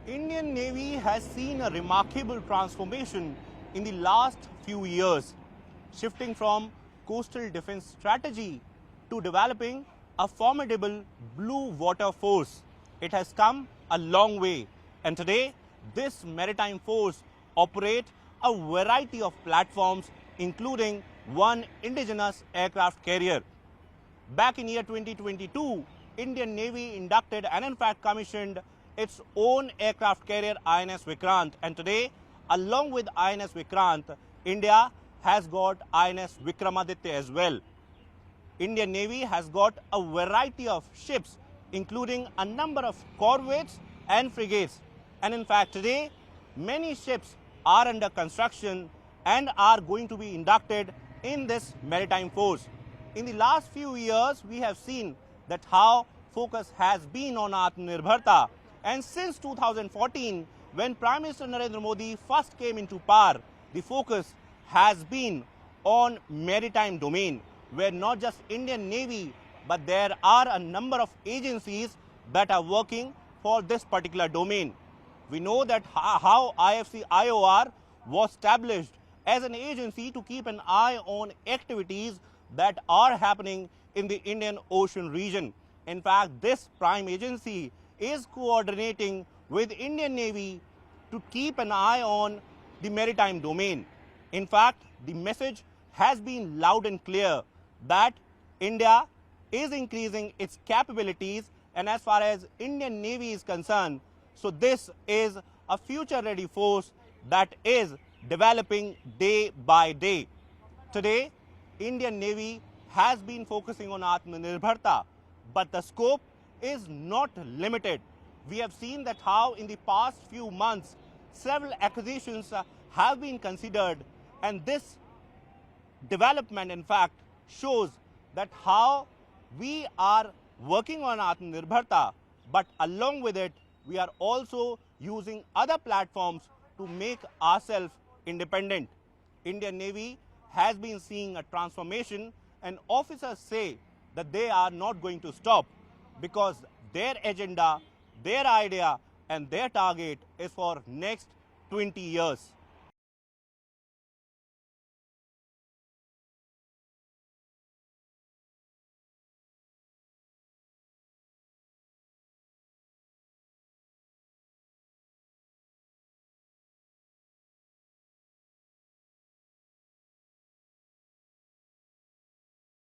Indian Navy has seen a remarkable transformation in the last few years, shifting from coastal defense strategy to developing a formidable blue water force. It has come a long way, and today this maritime force operates a variety of platforms, including one indigenous aircraft carrier. Back in year 2022, Indian Navy inducted and in fact commissioned its own aircraft carrier INS Vikrant, and today along with INS Vikrant, India has got INS Vikramaditya as well. Indian Navy has got a variety of ships, including a number of corvettes and frigates. And in fact, today, many ships are under construction and are going to be inducted in this maritime force. In the last few years, we have seen that how focus has been on Atmanirbharta. And since 2014, when Prime Minister Narendra Modi first came into power, the focus has been on maritime domain, where not just Indian Navy, but there are a number of agencies that are working for this particular domain. We know that how IFC IOR was established as an agency to keep an eye on activities that are happening in the Indian Ocean region. In fact, this prime agency is coordinating with Indian Navy to keep an eye on the maritime domain. In fact, the message has been loud and clear that India is increasing its capabilities, and as far as Indian Navy is concerned, so this is a future-ready force that is developing day by day. Today, Indian Navy has been focusing on Atmanirbharta, but the scope is not limited. We have seen that how in the past few months, several acquisitions have been considered, and this development in fact shows that how we are working on Atmanirbharta, but along with it, we are also using other platforms to make ourselves independent. Indian Navy has been seeing a transformation, and officers say that they are not going to stop because their agenda, their idea, and their target is for next 20 years.